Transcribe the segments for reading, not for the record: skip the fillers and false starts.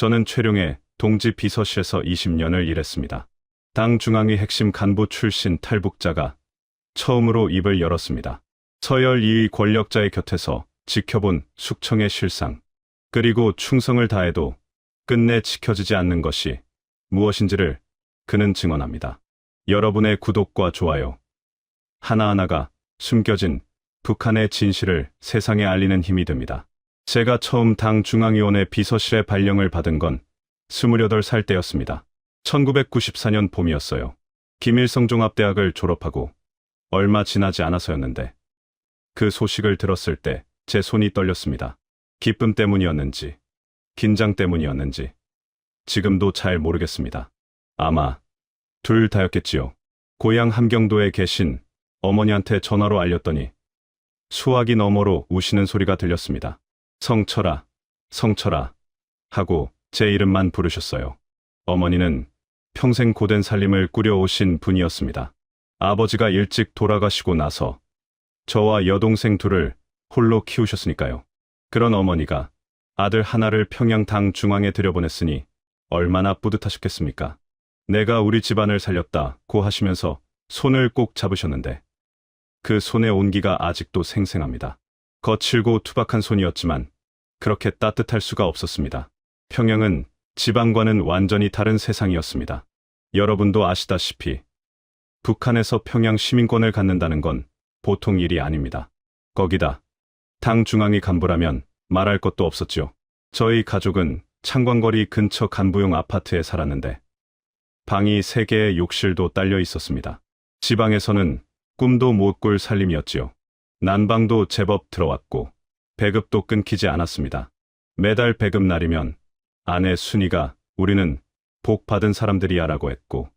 저는 최룡의 동지 비서실에서 20년을 일했습니다. 당 중앙위 핵심 간부 출신 탈북자가 처음으로 입을 열었습니다. 서열 2위 권력자의 곁에서 지켜본 숙청의 실상, 그리고 충성을 다해도 끝내 지켜지지 않는 것이 무엇인지를 그는 증언합니다. 여러분의 구독과 좋아요 하나하나가 숨겨진 북한의 진실을 세상에 알리는 힘이 됩니다. 제가 처음 당 중앙위원회 비서실에 발령을 받은 건 28살 때였습니다. 1994년 봄이었어요. 김일성 종합대학을 졸업하고 얼마 지나지 않아서였는데 그 소식을 들었을 때 제 손이 떨렸습니다. 기쁨 때문이었는지 긴장 때문이었는지 지금도 잘 모르겠습니다. 아마 둘 다였겠지요. 고향 함경도에 계신 어머니한테 전화로 알렸더니 수화기 너머로 우시는 소리가 들렸습니다. 성철아, 성철아 하고 제 이름만 부르셨어요. 어머니는 평생 고된 살림을 꾸려오신 분이었습니다. 아버지가 일찍 돌아가시고 나서 저와 여동생 둘을 홀로 키우셨으니까요. 그런 어머니가 아들 하나를 평양 당 중앙에 들여보냈으니 얼마나 뿌듯하셨겠습니까? 내가 우리 집안을 살렸다고 하시면서 손을 꼭 잡으셨는데 그 손의 온기가 아직도 생생합니다. 거칠고 투박한 손이었지만 그렇게 따뜻할 수가 없었습니다. 평양은 지방과는 완전히 다른 세상이었습니다. 여러분도 아시다시피 북한에서 평양 시민권을 갖는다는 건 보통 일이 아닙니다. 거기다 당 중앙위 간부라면 말할 것도 없었죠. 저희 가족은 창광거리 근처 간부용 아파트에 살았는데 방이 3개의 욕실도 딸려 있었습니다. 지방에서는 꿈도 못 꿀 살림이었지요. 난방도 제법 들어왔고 배급도 끊기지 않았습니다. 매달 배급 날이면 아내 순이가 우리는 복 받은 사람들이야라고 했고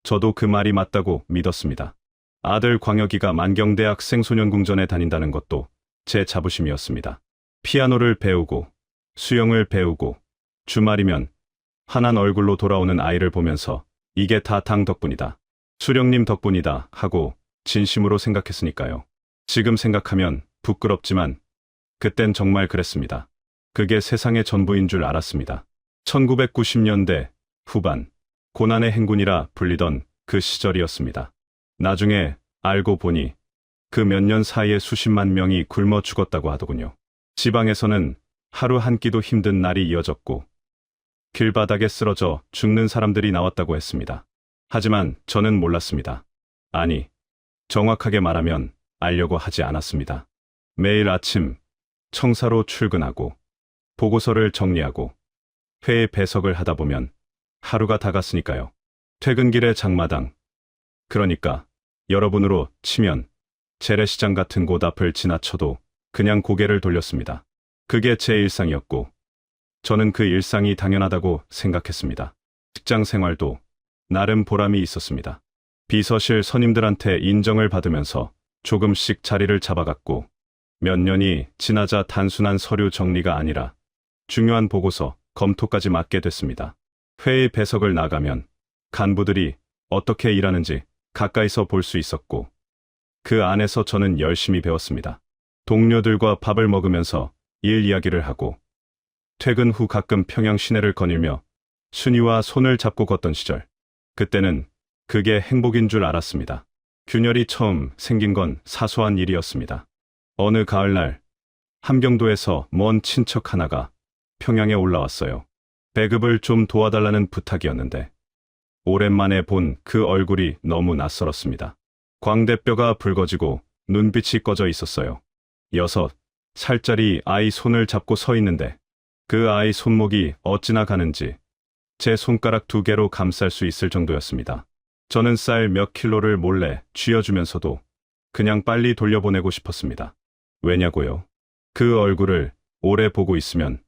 저도 그 말이 맞다고 믿었습니다. 아들 광혁이가 만경대학 생소년궁전에 다닌다는 것도 제 자부심이었습니다. 피아노를 배우고 수영을 배우고 주말이면 환한 얼굴로 돌아오는 아이를 보면서 이게 다 당 덕분이다. 수령님 덕분이다 하고 진심으로 생각했으니까요. 지금 생각하면 부끄럽지만 그땐 정말 그랬습니다. 그게 세상의 전부인 줄 알았습니다. 1990년대 후반 고난의 행군이라 불리던 그 시절이었습니다. 나중에 알고 보니 그 몇 년 사이에 수십만 명이 굶어 죽었다고 하더군요. 지방에서는 하루 한 끼도 힘든 날이 이어졌고 길바닥에 쓰러져 죽는 사람들이 나왔다고 했습니다. 하지만 저는 몰랐습니다. 아니, 정확하게 말하면 알려고 하지 않았습니다. 매일 아침 청사로 출근하고 보고서를 정리하고 회의 배석을 하다 보면 하루가 다 갔으니까요. 퇴근길에 장마당, 그러니까 여러분으로 치면 재래시장 같은 곳 앞을 지나쳐도 그냥 고개를 돌렸습니다. 그게 제 일상이었고 저는 그 일상이 당연하다고 생각했습니다. 직장 생활도 나름 보람이 있었습니다. 비서실 선임들한테 인정을 받으면서 조금씩 자리를 잡아갔고 몇 년이 지나자 단순한 서류 정리가 아니라 중요한 보고서 검토까지 맡게 됐습니다. 회의 배석을 나가면 간부들이 어떻게 일하는지 가까이서 볼 수 있었고 그 안에서 저는 열심히 배웠습니다. 동료들과 밥을 먹으면서 일 이야기를 하고 퇴근 후 가끔 평양 시내를 거닐며 순이와 손을 잡고 걷던 시절, 그때는 그게 행복인 줄 알았습니다. 균열이 처음 생긴 건 사소한 일이었습니다. 어느 가을날 함경도에서 먼 친척 하나가 평양에 올라왔어요. 배급을 좀 도와달라는 부탁이었는데 오랜만에 본 그 얼굴이 너무 낯설었습니다. 광대뼈가 붉어지고 눈빛이 꺼져 있었어요. 6살짜리 아이 손을 잡고 서 있는데 그 아이 손목이 어찌나 가는지 제 손가락 2개로 감쌀 수 있을 정도였습니다. 저는 쌀 몇 킬로를 몰래 쥐어주면서도 그냥 빨리 돌려보내고 싶었습니다. 왜냐고요? 그 얼굴을 오래 보고 있으면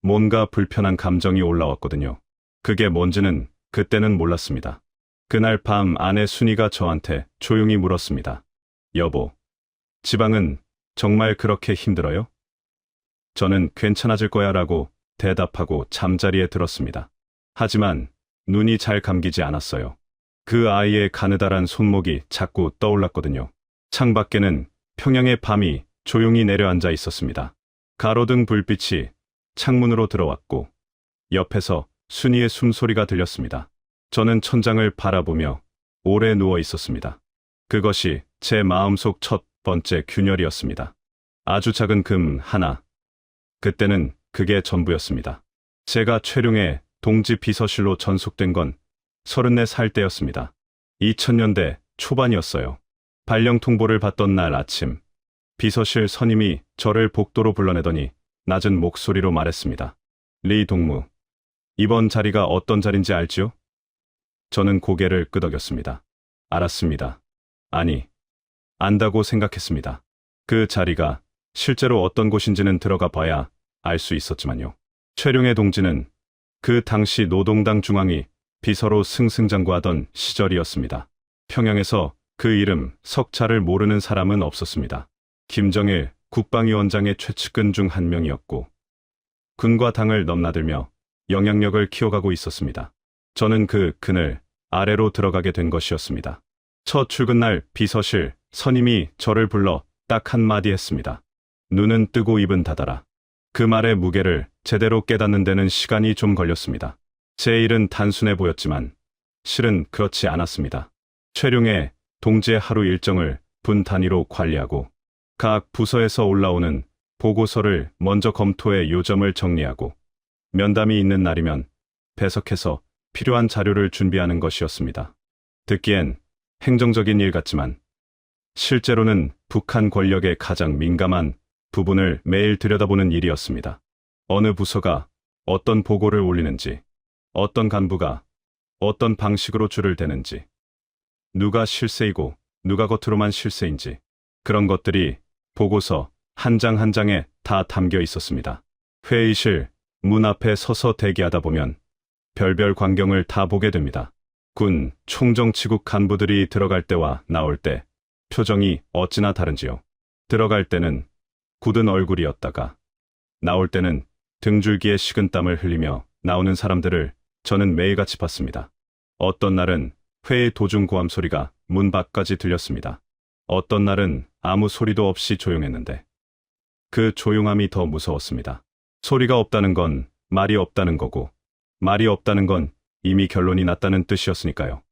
뭔가 불편한 감정이 올라왔거든요. 그게 뭔지는 그때는 몰랐습니다. 그날 밤 아내 순이가 저한테 조용히 물었습니다. 여보, 지방은 정말 그렇게 힘들어요? 저는 괜찮아질 거야 라고 대답하고 잠자리에 들었습니다. 하지만 눈이 잘 감기지 않았어요. 그 아이의 가느다란 손목이 자꾸 떠올랐거든요. 창밖에는 평양의 밤이 조용히 내려앉아 있었습니다. 가로등 불빛이 창문으로 들어왔고 옆에서 순이의 숨소리가 들렸습니다. 저는 천장을 바라보며 오래 누워 있었습니다. 그것이 제 마음속 첫 번째 균열이었습니다. 아주 작은 금 하나. 그때는 그게 전부였습니다. 제가 최룡의 동지 비서실로 전속된 건 34살 때였습니다. 2000년대 초반이었어요. 발령 통보를 받던 날 아침, 비서실 선임이 저를 복도로 불러내더니 낮은 목소리로 말했습니다. 리 동무, 이번 자리가 어떤 자리인지 알지요? 저는 고개를 끄덕였습니다. 알았습니다. 아니, 안다고 생각했습니다. 그 자리가 실제로 어떤 곳인지는 들어가 봐야 알 수 있었지만요. 최룡의 동지는 그 당시 노동당 중앙위 비서로 승승장구하던 시절이었습니다. 평양에서 그 이름 석자를 모르는 사람은 없었습니다. 김정일 국방위원장의 최측근 중 한 명이었고 군과 당을 넘나들며 영향력을 키워가고 있었습니다. 저는 그 그늘 아래로 들어가게 된 것이었습니다. 첫 출근 날 비서실 선임이 저를 불러 딱 한마디 했습니다. 눈은 뜨고 입은 닫아라. 그 말의 무게를 제대로 깨닫는 데는 시간이 좀 걸렸습니다. 제 일은 단순해 보였지만 실은 그렇지 않았습니다. 최룡의 동지의 하루 일정을 분 단위로 관리하고 각 부서에서 올라오는 보고서를 먼저 검토해 요점을 정리하고 면담이 있는 날이면 배석해서 필요한 자료를 준비하는 것이었습니다. 듣기엔 행정적인 일 같지만 실제로는 북한 권력의 가장 민감한 부분을 매일 들여다보는 일이었습니다. 어느 부서가 어떤 보고를 올리는지, 어떤 간부가 어떤 방식으로 줄을 대는지, 누가 실세이고 누가 겉으로만 실세인지 그런 것들이 보고서 한 장 한 장에 다 담겨 있었습니다. 회의실 문 앞에 서서 대기하다 보면 별별 광경을 다 보게 됩니다. 군 총정치국 간부들이 들어갈 때와 나올 때 표정이 어찌나 다른지요. 들어갈 때는 굳은 얼굴이었다가 나올 때는 등줄기에 식은땀을 흘리며 나오는 사람들을 저는 매일같이 봤습니다. 어떤 날은 회의 도중 고함 소리가 문 밖까지 들렸습니다. 어떤 날은 아무 소리도 없이 조용했는데 그 조용함이 더 무서웠습니다. 소리가 없다는 건 말이 없다는 거고 말이 없다는 건 이미 결론이 났다는 뜻이었으니까요.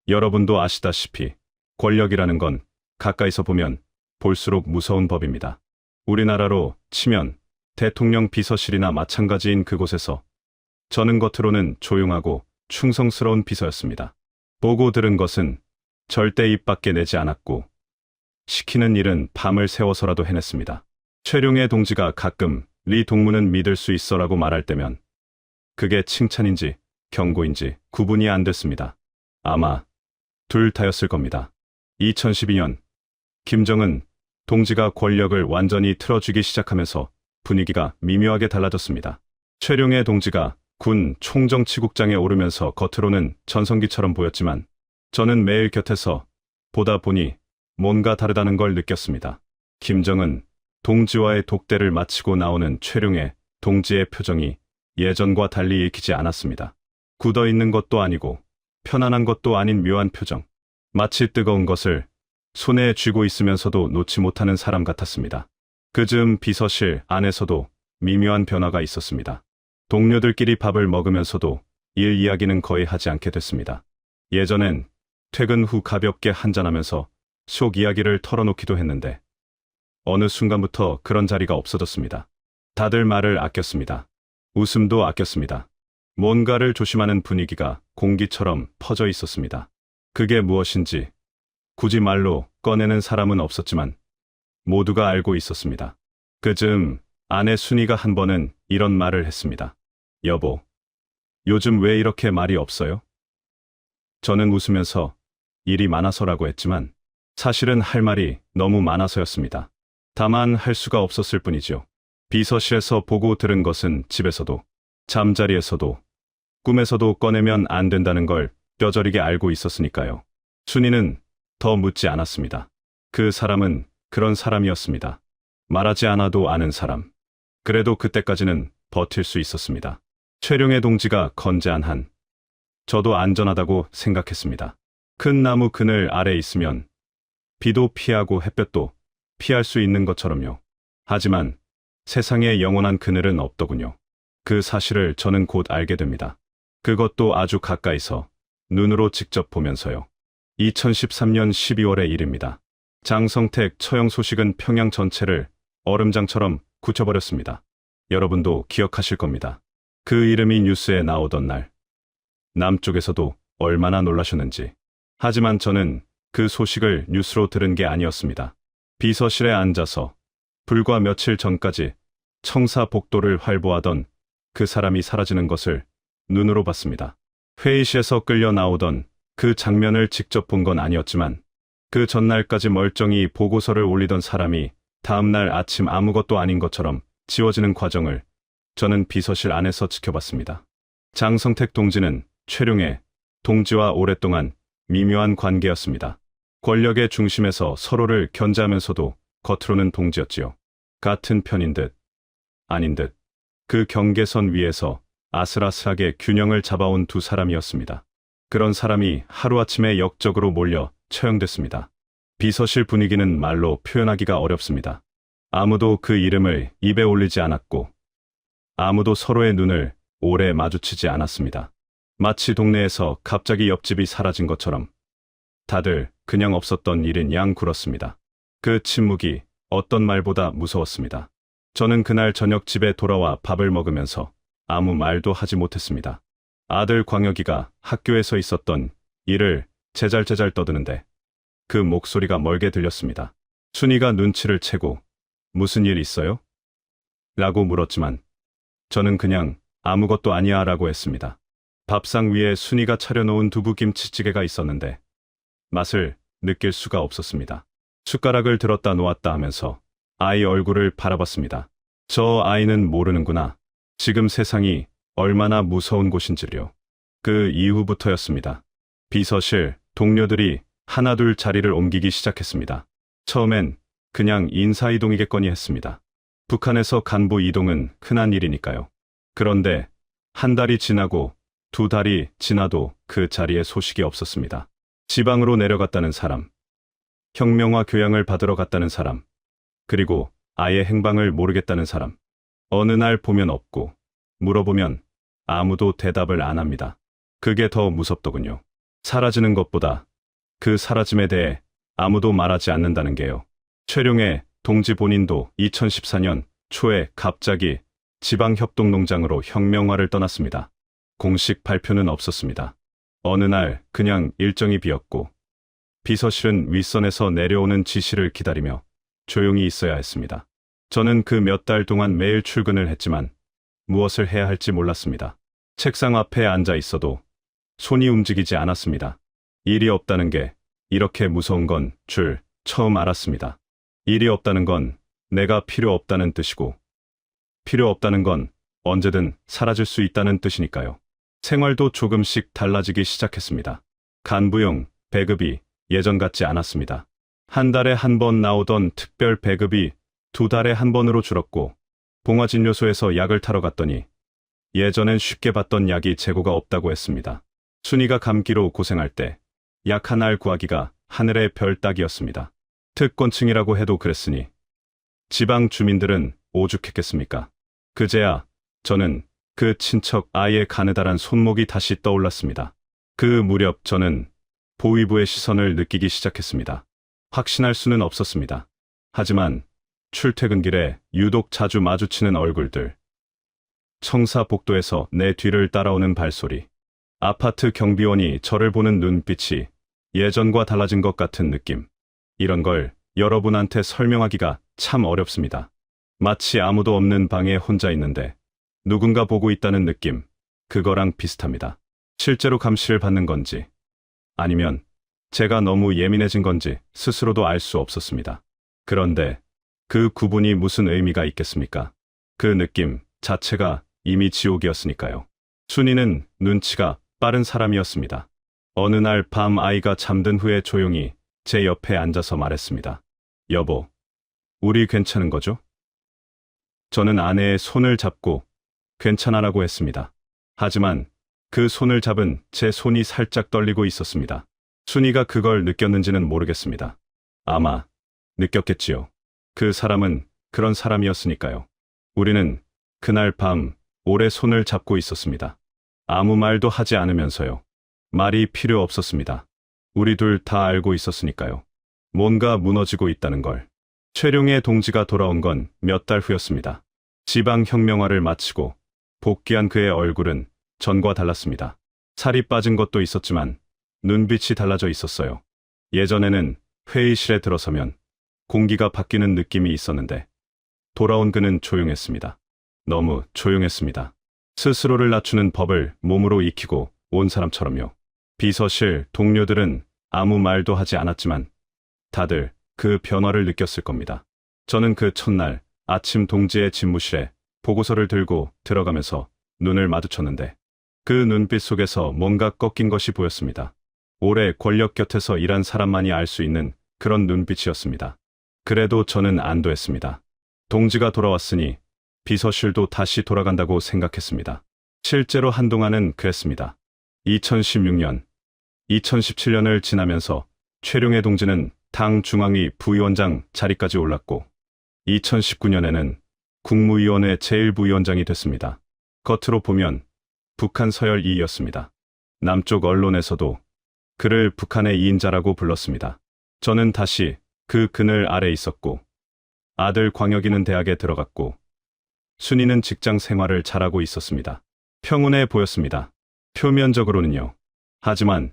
여러분도 아시다시피 권력이라는 건 가까이서 보면 볼수록 무서운 법입니다. 우리나라로 치면 대통령 비서실이나 마찬가지인 그곳에서 저는 겉으로는 조용하고 충성스러운 비서였습니다. 보고 들은 것은 절대 입 밖에 내지 않았고 시키는 일은 밤을 새워서라도 해냈습니다. 최룡의 동지가 가끔 리 동무는 믿을 수 있어라고 말할 때면 그게 칭찬인지 경고인지 구분이 안 됐습니다. 아마 둘 다였을 겁니다. 2012년 김정은 동지가 권력을 완전히 틀어쥐기 시작하면서 분위기가 미묘하게 달라졌습니다. 최룡의 동지가 군 총정치국장에 오르면서 겉으로는 전성기처럼 보였지만 저는 매일 곁에서 보다 보니 뭔가 다르다는 걸 느꼈습니다. 김정은 동지와의 독대를 마치고 나오는 최룡의 동지의 표정이 예전과 달리 읽히지 않았습니다. 굳어있는 것도 아니고 편안한 것도 아닌 묘한 표정. 마치 뜨거운 것을 손에 쥐고 있으면서도 놓지 못하는 사람 같았습니다. 그즈음 비서실 안에서도 미묘한 변화가 있었습니다. 동료들끼리 밥을 먹으면서도 일 이야기는 거의 하지 않게 됐습니다. 예전엔 퇴근 후 가볍게 한잔하면서 속 이야기를 털어놓기도 했는데 어느 순간부터 그런 자리가 없어졌습니다. 다들 말을 아꼈습니다. 웃음도 아꼈습니다. 뭔가를 조심하는 분위기가 공기처럼 퍼져 있었습니다. 그게 무엇인지 굳이 말로 꺼내는 사람은 없었지만 모두가 알고 있었습니다. 그즈음 아내 순이가 한 번은 이런 말을 했습니다. 여보, 요즘 왜 이렇게 말이 없어요? 저는 웃으면서 일이 많아서라고 했지만 사실은 할 말이 너무 많아서였습니다. 다만 할 수가 없었을 뿐이죠. 비서실에서 보고 들은 것은 집에서도 잠자리에서도 꿈에서도 꺼내면 안 된다는 걸 뼈저리게 알고 있었으니까요. 순이는 더 묻지 않았습니다. 그 사람은 그런 사람이었습니다. 말하지 않아도 아는 사람. 그래도 그때까지는 버틸 수 있었습니다. 최룡의 동지가 건재한 한 저도 안전하다고 생각했습니다. 큰 나무 그늘 아래 있으면 비도 피하고 햇볕도 피할 수 있는 것처럼요. 하지만 세상에 영원한 그늘은 없더군요. 그 사실을 저는 곧 알게 됩니다. 그것도 아주 가까이서, 눈으로 직접 보면서요. 2013년 12월의 일입니다. 장성택 처형 소식은 평양 전체를 얼음장처럼 굳혀버렸습니다. 여러분도 기억하실 겁니다. 그 이름이 뉴스에 나오던 날, 남쪽에서도 얼마나 놀라셨는지. 하지만 저는 그 소식을 뉴스로 들은 게 아니었습니다. 비서실에 앉아서 불과 며칠 전까지 청사복도를 활보하던 그 사람이 사라지는 것을 눈으로 봤습니다. 회의실에서 끌려 나오던 그 장면을 직접 본 건 아니었지만, 그 전날까지 멀쩡히 보고서를 올리던 사람이 다음날 아침 아무것도 아닌 것처럼 지워지는 과정을 저는 비서실 안에서 지켜봤습니다. 장성택 동지는 최룡해 동지와 오랫동안 미묘한 관계였습니다. 권력의 중심에서 서로를 견제하면서도 겉으로는 동지였지요. 같은 편인 듯 아닌 듯 그 경계선 위에서 아슬아슬하게 균형을 잡아온 두 사람이었습니다. 그런 사람이 하루아침에 역적으로 몰려 처형됐습니다. 비서실 분위기는 말로 표현하기가 어렵습니다. 아무도 그 이름을 입에 올리지 않았고, 아무도 서로의 눈을 오래 마주치지 않았습니다. 마치 동네에서 갑자기 옆집이 사라진 것처럼 다들 그냥 없었던 일인 양 굴었습니다. 그 침묵이 어떤 말보다 무서웠습니다. 저는 그날 저녁 집에 돌아와 밥을 먹으면서 아무 말도 하지 못했습니다. 아들 광혁이가 학교에서 있었던 일을 제잘제잘 떠드는데 그 목소리가 멀게 들렸습니다. 순이가 눈치를 채고 무슨 일 있어요? 라고 물었지만 저는 그냥 아무것도 아니야 라고 했습니다. 밥상 위에 순이가 차려놓은 두부김치찌개가 있었는데 맛을 느낄 수가 없었습니다. 숟가락을 들었다 놓았다 하면서 아이 얼굴을 바라봤습니다. 저 아이는 모르는구나. 지금 세상이 얼마나 무서운 곳인지요. 그 이후부터였습니다. 비서실 동료들이 하나둘 자리를 옮기기 시작했습니다. 처음엔 그냥 인사이동이겠거니 했습니다. 북한에서 간부 이동은 흔한 일이니까요. 그런데 한 달이 지나고 두 달이 지나도 그 자리에 소식이 없었습니다. 지방으로 내려갔다는 사람, 혁명화 교양을 받으러 갔다는 사람, 그리고 아예 행방을 모르겠다는 사람. 어느 날 보면 없고 물어보면 아무도 대답을 안 합니다. 그게 더 무섭더군요. 사라지는 것보다 그 사라짐에 대해 아무도 말하지 않는다는 게요. 최룡해 동지 본인도 2014년 초에 갑자기 지방협동농장으로 혁명화를 떠났습니다. 공식 발표는 없었습니다. 어느 날 그냥 일정이 비었고 비서실은 윗선에서 내려오는 지시를 기다리며 조용히 있어야 했습니다. 저는 그 몇 달 동안 매일 출근을 했지만 무엇을 해야 할지 몰랐습니다. 책상 앞에 앉아 있어도 손이 움직이지 않았습니다. 일이 없다는 게 이렇게 무서운 건 줄 처음 알았습니다. 일이 없다는 건 내가 필요 없다는 뜻이고, 필요 없다는 건 언제든 사라질 수 있다는 뜻이니까요. 생활도 조금씩 달라지기 시작했습니다. 간부용 배급이 예전 같지 않았습니다. 한 달에 한 번 나오던 특별 배급이 두 달에 한 번으로 줄었고, 봉화진료소에서 약을 타러 갔더니 예전엔 쉽게 받던 약이 재고가 없다고 했습니다. 순이가 감기로 고생할 때 약 한 알 구하기가 하늘의 별 따기였습니다. 특권층이라고 해도 그랬으니 지방 주민들은 오죽했겠습니까? 그제야 저는 그 친척 아이의 가느다란 손목이 다시 떠올랐습니다. 그 무렵 저는 보위부의 시선을 느끼기 시작했습니다. 확신할 수는 없었습니다. 하지만 출퇴근길에 유독 자주 마주치는 얼굴들, 청사복도에서 내 뒤를 따라오는 발소리, 아파트 경비원이 저를 보는 눈빛이 예전과 달라진 것 같은 느낌, 이런 걸 여러분한테 설명하기가 참 어렵습니다. 마치 아무도 없는 방에 혼자 있는데 누군가 보고 있다는 느낌, 그거랑 비슷합니다. 실제로 감시를 받는 건지 아니면 제가 너무 예민해진 건지 스스로도 알 수 없었습니다. 그런데 그 구분이 무슨 의미가 있겠습니까? 그 느낌 자체가 이미 지옥이었으니까요. 순이는 눈치가 빠른 사람이었습니다. 어느 날 밤 아이가 잠든 후에 조용히 제 옆에 앉아서 말했습니다. 여보, 우리 괜찮은 거죠? 저는 아내의 손을 잡고 괜찮아라고 했습니다. 하지만 그 손을 잡은 제 손이 살짝 떨리고 있었습니다. 순이가 그걸 느꼈는지는 모르겠습니다. 아마 느꼈겠지요. 그 사람은 그런 사람이었으니까요. 우리는 그날 밤 오래 손을 잡고 있었습니다. 아무 말도 하지 않으면서요. 말이 필요 없었습니다. 우리 둘 다 알고 있었으니까요. 뭔가 무너지고 있다는 걸. 최룡의 동지가 돌아온 건 몇 달 후였습니다. 지방혁명화를 마치고 복귀한 그의 얼굴은 전과 달랐습니다. 살이 빠진 것도 있었지만 눈빛이 달라져 있었어요. 예전에는 회의실에 들어서면 공기가 바뀌는 느낌이 있었는데 돌아온 그는 조용했습니다. 너무 조용했습니다. 스스로를 낮추는 법을 몸으로 익히고 온 사람처럼요. 비서실 동료들은 아무 말도 하지 않았지만 다들 그 변화를 느꼈을 겁니다. 저는 그 첫날 아침 동지의 집무실에 보고서를 들고 들어가면서 눈을 마주쳤는데 그 눈빛 속에서 뭔가 꺾인 것이 보였습니다. 오래 권력 곁에서 일한 사람만이 알 수 있는 그런 눈빛이었습니다. 그래도 저는 안도했습니다. 동지가 돌아왔으니 비서실도 다시 돌아간다고 생각했습니다. 실제로 한동안은 그랬습니다. 2016년, 2017년을 지나면서 최룡의 동지는 당 중앙위 부위원장 자리까지 올랐고 2019년에는 국무위원회 제1부위원장이 됐습니다. 겉으로 보면 북한 서열 2위였습니다. 남쪽 언론에서도 그를 북한의 2인자라고 불렀습니다. 저는 다시 그 그늘 아래 있었고 아들 광혁이는 대학에 들어갔고 순이는 직장 생활을 잘하고 있었습니다. 평온해 보였습니다. 표면적으로는요. 하지만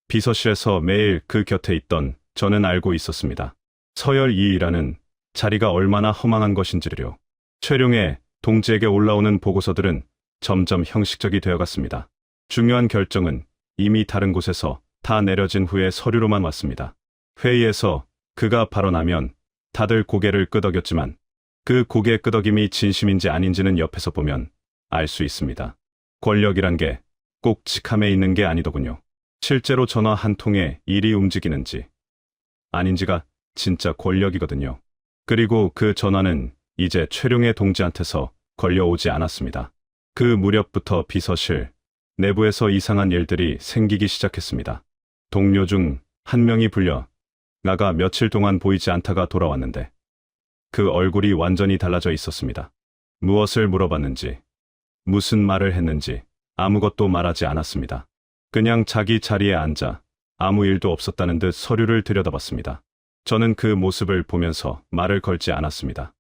비서실에서 매일 그 곁에 있던 저는 알고 있었습니다. 서열 2위라는 자리가 얼마나 허망한 것인지를요. 최룡의 동지에게 올라오는 보고서들은 점점 형식적이 되어갔습니다. 중요한 결정은 이미 다른 곳에서 다 내려진 후에 서류로만 왔습니다. 회의에서 그가 발언하면 다들 고개를 끄덕였지만 그 고개 끄덕임이 진심인지 아닌지는 옆에서 보면 알 수 있습니다. 권력이란 게 꼭 직함에 있는 게 아니더군요. 실제로 전화 한 통에 일이 움직이는지 아닌지가 진짜 권력이거든요. 그리고 그 전화는 이제 최룡의 동지한테서 걸려오지 않았습니다. 그 무렵부터 비서실 내부에서 이상한 일들이 생기기 시작했습니다. 동료 중 한 명이 불려 나가 며칠 동안 보이지 않다가 돌아왔는데 그 얼굴이 완전히 달라져 있었습니다. 무엇을 물어봤는지, 무슨 말을 했는지 아무것도 말하지 않았습니다. 그냥 자기 자리에 앉아 아무 일도 없었다는 듯 서류를 들여다봤습니다. 저는 그 모습을 보면서 말을 걸지 않았습니다.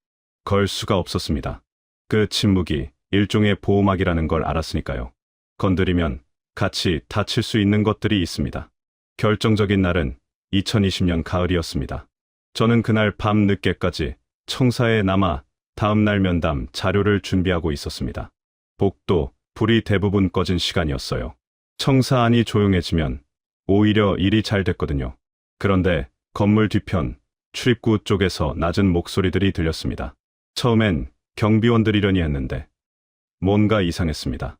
걸 수가 없었습니다. 그 침묵이 일종의 보호막이라는 걸 알았으니까요. 건드리면 같이 다칠 수 있는 것들이 있습니다. 결정적인 날은 2020년 가을이었습니다. 저는 그날 밤 늦게까지 청사에 남아 다음날 면담 자료를 준비하고 있었습니다. 복도, 불이 대부분 꺼진 시간이었어요. 청사 안이 조용해지면 오히려 일이 잘 됐거든요. 그런데 건물 뒤편, 출입구 쪽에서 낮은 목소리들이 들렸습니다. 처음엔 경비원들이려니 했는데 뭔가 이상했습니다.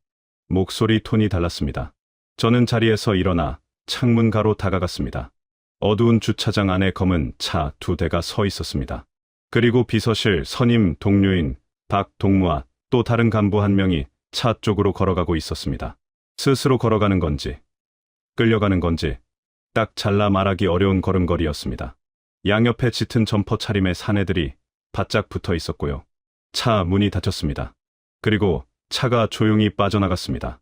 목소리 톤이 달랐습니다. 저는 자리에서 일어나 창문가로 다가갔습니다. 어두운 주차장 안에 검은 차 2대가 서 있었습니다. 그리고 비서실 선임 동료인 박동무와 또 다른 간부 한 명이 차 쪽으로 걸어가고 있었습니다. 스스로 걸어가는 건지 끌려가는 건지 딱 잘라 말하기 어려운 걸음걸이였습니다. 양옆에 짙은 점퍼 차림의 사내들이 바짝 붙어 있었고요. 차 문이 닫혔습니다. 그리고 차가 조용히 빠져나갔습니다.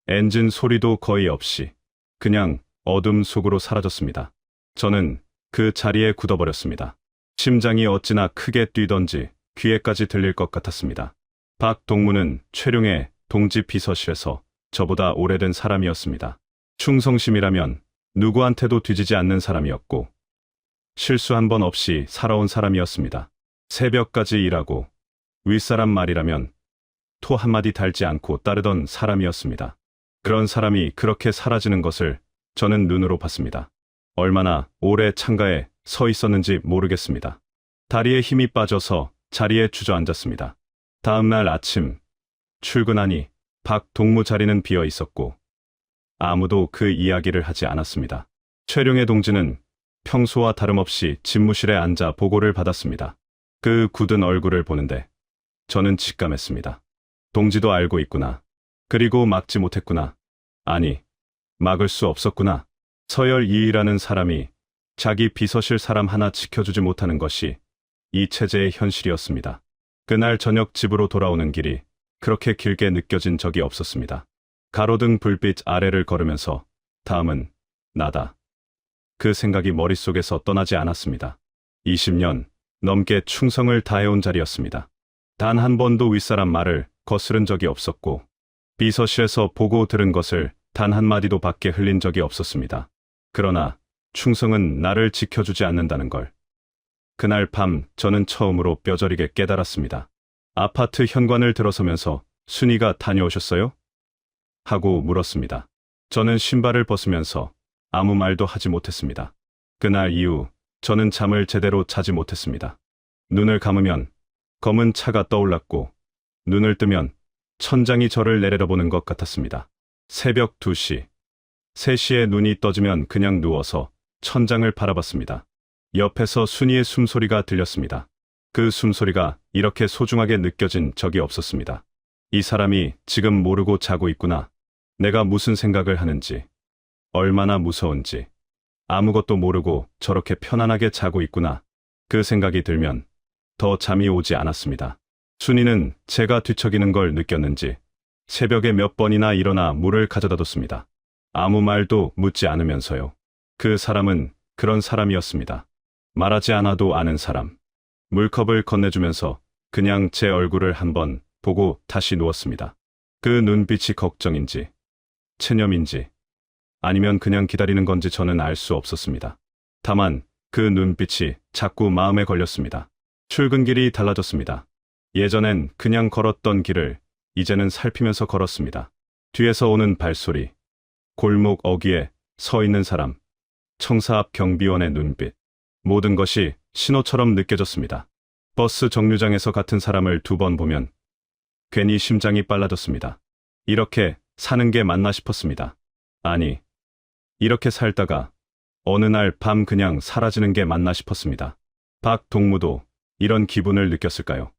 엔진 소리도 거의 없이 그냥 어둠 속으로 사라졌습니다. 저는 그 자리에 굳어버렸습니다. 심장이 어찌나 크게 뛰던지 귀에까지 들릴 것 같았습니다. 박동무는 최룡의 동지 비서실에서 저보다 오래된 사람이었습니다. 충성심이라면 누구한테도 뒤지지 않는 사람이었고 실수 한 번 없이 살아온 사람이었습니다. 새벽까지 일하고 윗사람 말이라면 토 한마디 달지 않고 따르던 사람이었습니다. 그런 사람이 그렇게 사라지는 것을 저는 눈으로 봤습니다. 얼마나 오래 창가에 서 있었는지 모르겠습니다. 다리에 힘이 빠져서 자리에 주저앉았습니다. 다음 날 아침 출근하니 박동무 자리는 비어 있었고 아무도 그 이야기를 하지 않았습니다. 최룡의 동지는 평소와 다름없이 집무실에 앉아 보고를 받았습니다. 그 굳은 얼굴을 보는데 저는 직감했습니다. 동지도 알고 있구나. 그리고 막지 못했구나. 아니, 막을 수 없었구나. 서열 2위라는 사람이 자기 비서실 사람 하나 지켜주지 못하는 것이 이 체제의 현실이었습니다. 그날 저녁 집으로 돌아오는 길이 그렇게 길게 느껴진 적이 없었습니다. 가로등 불빛 아래를 걸으면서 다음은 나다. 그 생각이 머릿속에서 떠나지 않았습니다. 20년 넘게 충성을 다해온 자리였습니다. 단 한 번도 윗사람 말을 거스른 적이 없었고 비서실에서 보고 들은 것을 단 한마디도 밖에 흘린 적이 없었습니다. 그러나 충성은 나를 지켜주지 않는다는 걸. 그날 밤 저는 처음으로 뼈저리게 깨달았습니다. 아파트 현관을 들어서면서 순이가 다녀오셨어요? 하고 물었습니다. 저는 신발을 벗으면서 아무 말도 하지 못했습니다. 그날 이후 저는 잠을 제대로 자지 못했습니다. 눈을 감으면 검은 차가 떠올랐고 눈을 뜨면 천장이 저를 내려다보는 것 같았습니다. 새벽 2시, 3시에 눈이 떠지면 그냥 누워서 천장을 바라봤습니다. 옆에서 순이의 숨소리가 들렸습니다. 그 숨소리가 이렇게 소중하게 느껴진 적이 없었습니다. 이 사람이 지금 모르고 자고 있구나. 내가 무슨 생각을 하는지, 얼마나 무서운지, 아무것도 모르고 저렇게 편안하게 자고 있구나. 그 생각이 들면 더 잠이 오지 않았습니다. 순이는 제가 뒤척이는 걸 느꼈는지 새벽에 몇 번이나 일어나 물을 가져다 뒀습니다. 아무 말도 묻지 않으면서요. 그 사람은 그런 사람이었습니다. 말하지 않아도 아는 사람. 물컵을 건네주면서 그냥 제 얼굴을 한번 보고 다시 누웠습니다. 그 눈빛이 걱정인지, 체념인지, 아니면 그냥 기다리는 건지 저는 알 수 없었습니다. 다만 그 눈빛이 자꾸 마음에 걸렸습니다. 출근길이 달라졌습니다. 예전엔 그냥 걸었던 길을 이제는 살피면서 걸었습니다. 뒤에서 오는 발소리, 골목 어귀에 서 있는 사람, 청사 앞 경비원의 눈빛, 모든 것이 신호처럼 느껴졌습니다. 버스 정류장에서 같은 사람을 2번 보면 괜히 심장이 빨라졌습니다. 이렇게 사는 게 맞나 싶었습니다. 아니, 이렇게 살다가 어느 날 밤 그냥 사라지는 게 맞나 싶었습니다. 박동무도 이런 기분을 느꼈을까요?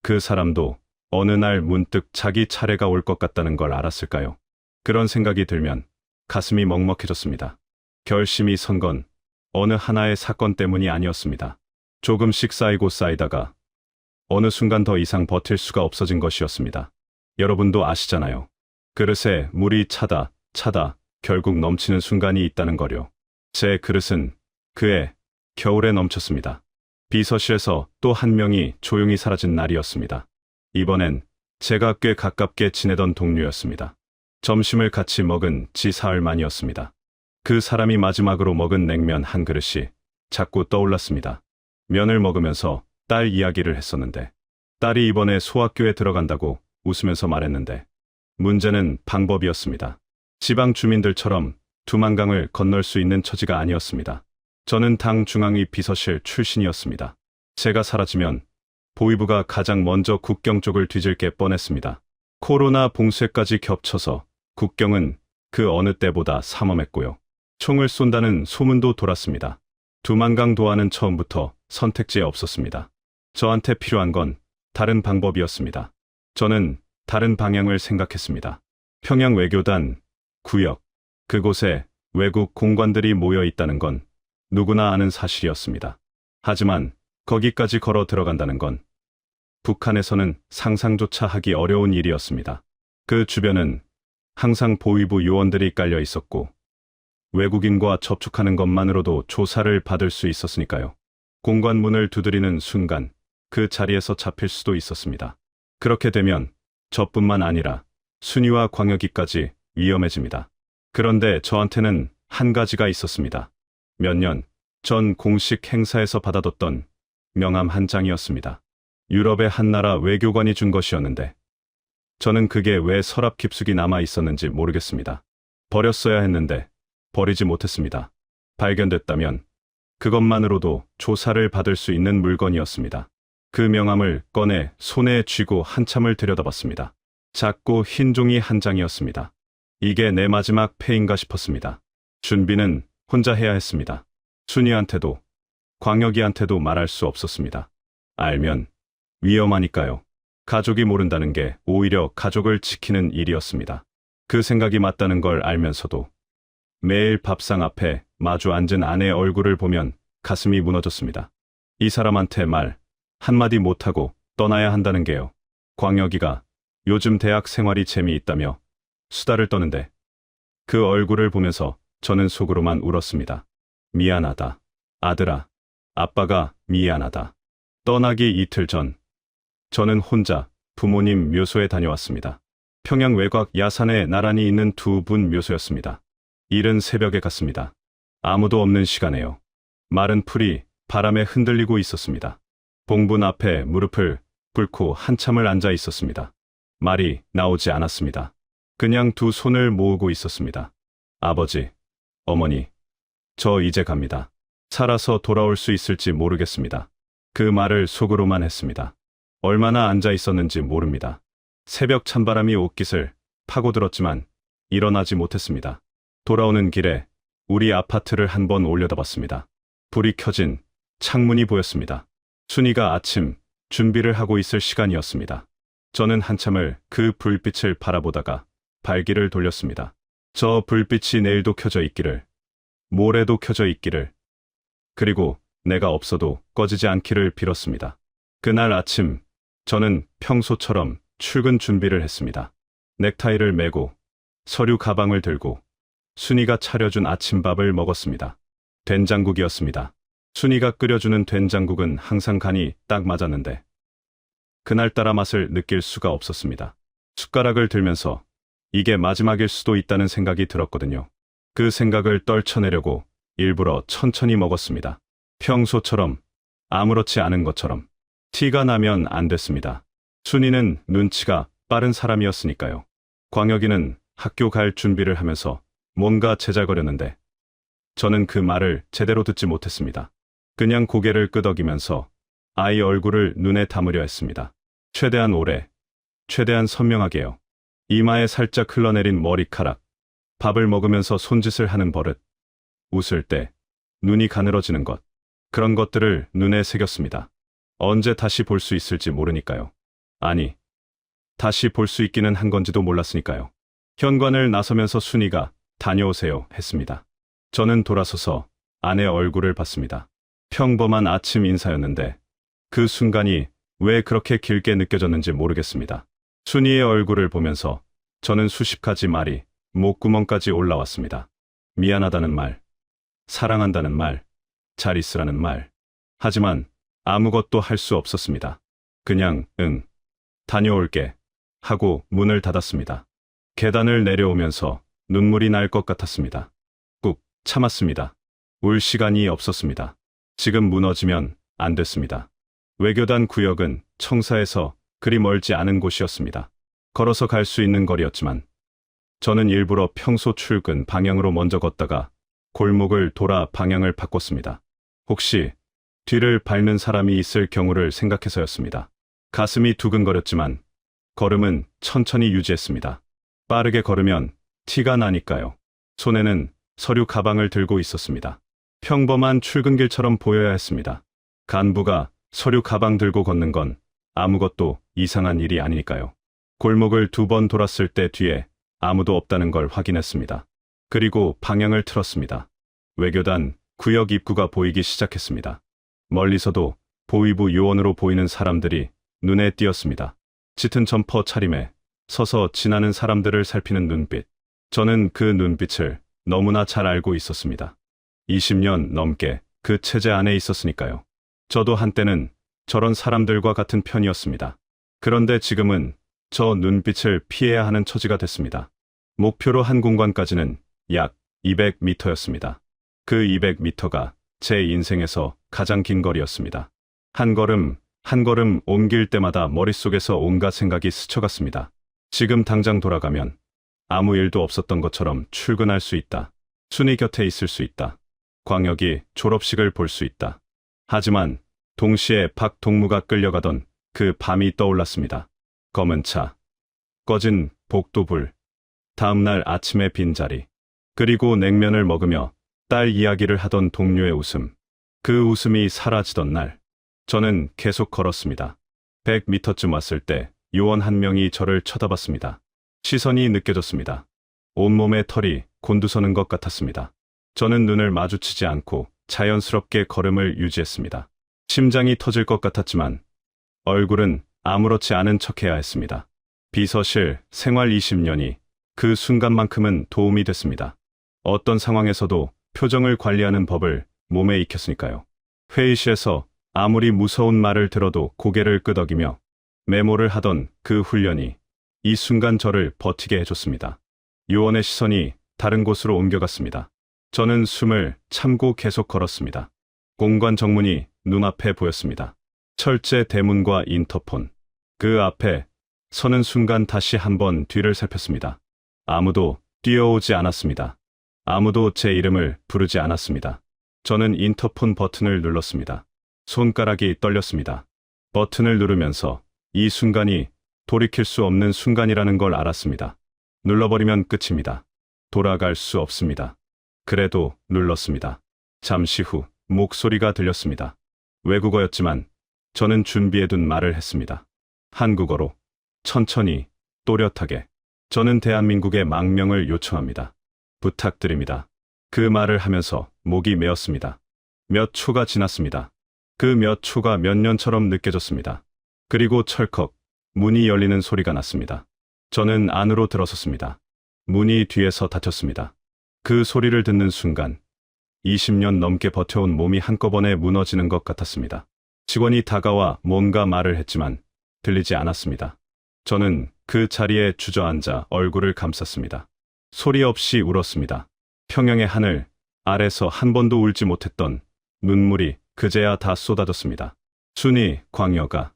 그 사람도 어느 날 문득 자기 차례가 올 것 같다는 걸 알았을까요? 그런 생각이 들면 가슴이 먹먹해졌습니다. 결심이 선 건 어느 하나의 사건 때문이 아니었습니다. 조금씩 쌓이고 쌓이다가 어느 순간 더 이상 버틸 수가 없어진 것이었습니다. 여러분도 아시잖아요. 그릇에 물이 차다 결국 넘치는 순간이 있다는 거요. 제 그릇은 그해 겨울에 넘쳤습니다. 비서실에서 또 한 명이 조용히 사라진 날이었습니다. 이번엔 제가 꽤 가깝게 지내던 동료였습니다. 점심을 같이 먹은 지 사흘 만이었습니다. 그 사람이 마지막으로 먹은 냉면 한 그릇이 자꾸 떠올랐습니다. 면을 먹으면서 딸 이야기를 했었는데 딸이 이번에 소학교에 들어간다고 웃으면서 말했는데 문제는 방법이었습니다. 지방 주민들처럼 두만강을 건널 수 있는 처지가 아니었습니다. 저는 당 중앙위 비서실 출신이었습니다. 제가 사라지면 보위부가 가장 먼저 국경 쪽을 뒤질 게 뻔했습니다. 코로나 봉쇄까지 겹쳐서 국경은 그 어느 때보다 삼엄했고요. 총을 쏜다는 소문도 돌았습니다. 두만강 도하는 처음부터 선택지에 없었습니다. 저한테 필요한 건 다른 방법이었습니다. 저는 다른 방향을 생각했습니다. 평양 외교단 구역, 그곳에 외국 공관들이 모여 있다는 건 누구나 아는 사실이었습니다. 하지만 거기까지 걸어 들어간다는 건 북한에서는 상상조차 하기 어려운 일이었습니다. 그 주변은 항상 보위부 요원들이 깔려 있었고 외국인과 접촉하는 것만으로도 조사를 받을 수 있었으니까요. 공관문을 두드리는 순간 그 자리에서 잡힐 수도 있었습니다. 그렇게 되면 저뿐만 아니라 순위와 광역이까지 위험해집니다. 그런데 저한테는 한 가지가 있었습니다. 몇 년 전 공식 행사에서 받아뒀던 명함 한 장이었습니다. 유럽의 한 나라 외교관이 준 것이었는데 저는 그게 왜 서랍 깊숙이 남아 있었는지 모르겠습니다. 버렸어야 했는데 버리지 못했습니다. 발견됐다면 그것만으로도 조사를 받을 수 있는 물건이었습니다. 그 명함을 꺼내 손에 쥐고 한참을 들여다봤습니다. 작고 흰 종이 한 장이었습니다. 이게 내 마지막 패인가 싶었습니다. 준비는 혼자 해야 했습니다. 순이한테도 광역이한테도 말할 수 없었습니다. 알면 위험하니까요. 가족이 모른다는 게 오히려 가족을 지키는 일이었습니다. 그 생각이 맞다는 걸 알면서도 매일 밥상 앞에 마주 앉은 아내의 얼굴을 보면 가슴이 무너졌습니다. 이 사람한테 말 한마디 못하고 떠나야 한다는 게요. 광역이가 요즘 대학 생활이 재미있다며 수다를 떠는데 그 얼굴을 보면서 저는 속으로만 울었습니다. 미안하다. 아들아. 아빠가 미안하다. 떠나기 이틀 전, 저는 혼자 부모님 묘소에 다녀왔습니다. 평양 외곽 야산에 나란히 있는 두 분 묘소였습니다. 이른 새벽에 갔습니다. 아무도 없는 시간에요. 마른 풀이 바람에 흔들리고 있었습니다. 봉분 앞에 무릎을 꿇고 한참을 앉아 있었습니다. 말이 나오지 않았습니다. 그냥 두 손을 모으고 있었습니다. 아버지, 어머니, 저 이제 갑니다. 살아서 돌아올 수 있을지 모르겠습니다. 그 말을 속으로만 했습니다. 얼마나 앉아 있었는지 모릅니다. 새벽 찬바람이 옷깃을 파고들었지만 일어나지 못했습니다. 돌아오는 길에 우리 아파트를 한번 올려다봤습니다. 불이 켜진 창문이 보였습니다. 순이가 아침 준비를 하고 있을 시간이었습니다. 저는 한참을 그 불빛을 바라보다가 발길을 돌렸습니다. 저 불빛이 내일도 켜져 있기를, 모레도 켜져 있기를, 그리고 내가 없어도 꺼지지 않기를 빌었습니다. 그날 아침 저는 평소처럼 출근 준비를 했습니다. 넥타이를 매고 서류 가방을 들고 순이가 차려준 아침밥을 먹었습니다. 된장국이었습니다. 순이가 끓여주는 된장국은 항상 간이 딱 맞았는데 그날따라 맛을 느낄 수가 없었습니다. 숟가락을 들면서 이게 마지막일 수도 있다는 생각이 들었거든요. 그 생각을 떨쳐내려고 일부러 천천히 먹었습니다. 평소처럼, 아무렇지 않은 것처럼. 티가 나면 안 됐습니다. 순이는 눈치가 빠른 사람이었으니까요. 광혁이는 학교 갈 준비를 하면서 뭔가 제잘거렸는데 저는 그 말을 제대로 듣지 못했습니다. 그냥 고개를 끄덕이면서 아이 얼굴을 눈에 담으려 했습니다. 최대한 오래, 최대한 선명하게요. 이마에 살짝 흘러내린 머리카락, 밥을 먹으면서 손짓을 하는 버릇, 웃을 때 눈이 가늘어지는 것, 그런 것들을 눈에 새겼습니다. 언제 다시 볼 수 있을지 모르니까요. 아니, 다시 볼 수 있기는 한 건지도 몰랐으니까요. 현관을 나서면서 순이가 다녀오세요 했습니다. 저는 돌아서서 아내 얼굴을 봤습니다. 평범한 아침 인사였는데 그 순간이 왜 그렇게 길게 느껴졌는지 모르겠습니다. 순이의 얼굴을 보면서 저는 수십 가지 말이 목구멍까지 올라왔습니다. 미안하다는 말, 사랑한다는 말, 잘 있으라는 말. 하지만 아무것도 할 수 없었습니다. 그냥 응, 다녀올게 하고 문을 닫았습니다. 계단을 내려오면서 눈물이 날 것 같았습니다. 꾹 참았습니다. 울 시간이 없었습니다. 지금 무너지면 안 됐습니다. 외교단 구역은 청사에서 그리 멀지 않은 곳이었습니다. 걸어서 갈 수 있는 거리였지만 저는 일부러 평소 출근 방향으로 먼저 걷다가 골목을 돌아 방향을 바꿨습니다. 혹시 뒤를 밟는 사람이 있을 경우를 생각해서였습니다. 가슴이 두근거렸지만 걸음은 천천히 유지했습니다. 빠르게 걸으면 티가 나니까요. 손에는 서류 가방을 들고 있었습니다. 평범한 출근길처럼 보여야 했습니다. 간부가 서류 가방 들고 걷는 건 아무것도 이상한 일이 아니니까요. 골목을 2번 돌았을 때 뒤에 아무도 없다는 걸 확인했습니다. 그리고 방향을 틀었습니다. 외교단 구역 입구가 보이기 시작했습니다. 멀리서도 보위부 요원으로 보이는 사람들이 눈에 띄었습니다. 짙은 점퍼 차림에 서서 지나는 사람들을 살피는 눈빛. 저는 그 눈빛을 너무나 잘 알고 있었습니다. 20년 넘게 그 체제 안에 있었으니까요. 저도 한때는 저런 사람들과 같은 편이었습니다. 그런데 지금은 저 눈빛을 피해야 하는 처지가 됐습니다. 목표로 한 공간까지는 약 200m였습니다. 그 200m가 제 인생에서 가장 긴 거리였습니다. 한 걸음, 한 걸음 옮길 때마다 머릿속에서 온갖 생각이 스쳐갔습니다. 지금 당장 돌아가면 아무 일도 없었던 것처럼 출근할 수 있다. 순이 곁에 있을 수 있다. 광혁이 졸업식을 볼 수 있다. 하지만 동시에 박동무가 끌려가던 그 밤이 떠올랐습니다. 검은 차, 꺼진 복도불, 다음날 아침의 빈자리, 그리고 냉면을 먹으며 딸 이야기를 하던 동료의 웃음. 그 웃음이 사라지던 날, 저는 계속 걸었습니다. 100m쯤 왔을 때 요원 한 명이 저를 쳐다봤습니다. 시선이 느껴졌습니다. 온몸에 털이 곤두서는 것 같았습니다. 저는 눈을 마주치지 않고 자연스럽게 걸음을 유지했습니다. 심장이 터질 것 같았지만 얼굴은 아무렇지 않은 척해야 했습니다. 비서실 생활 20년이 그 순간만큼은 도움이 됐습니다. 어떤 상황에서도 표정을 관리하는 법을 몸에 익혔으니까요. 회의실에서 아무리 무서운 말을 들어도 고개를 끄덕이며 메모를 하던 그 훈련이 이 순간 저를 버티게 해줬습니다. 요원의 시선이 다른 곳으로 옮겨갔습니다. 저는 숨을 참고 계속 걸었습니다. 공관 정문이 눈앞에 보였습니다. 철제 대문과 인터폰. 그 앞에 서는 순간 다시 한번 뒤를 살폈습니다. 아무도 뛰어오지 않았습니다. 아무도 제 이름을 부르지 않았습니다. 저는 인터폰 버튼을 눌렀습니다. 손가락이 떨렸습니다. 버튼을 누르면서 이 순간이 돌이킬 수 없는 순간이라는 걸 알았습니다. 눌러버리면 끝입니다. 돌아갈 수 없습니다. 그래도 눌렀습니다. 잠시 후 목소리가 들렸습니다. 외국어였지만 저는 준비해둔 말을 했습니다. 한국어로 천천히 또렷하게 저는 대한민국의 망명을 요청합니다. 부탁드립니다. 그 말을 하면서 목이 메었습니다. 몇 초가 지났습니다. 그 몇 초가 몇 년처럼 느껴졌습니다. 그리고 철컥 문이 열리는 소리가 났습니다. 저는 안으로 들어섰습니다. 문이 뒤에서 닫혔습니다. 그 소리를 듣는 순간 20년 넘게 버텨온 몸이 한꺼번에 무너지는 것 같았습니다. 직원이 다가와 뭔가 말을 했지만 들리지 않았습니다. 저는 그 자리에 주저앉아 얼굴을 감쌌습니다. 소리 없이 울었습니다. 평영의 하늘 아래서 한 번도 울지 못했던 눈물이 그제야 다 쏟아졌습니다. 순이, 광여가,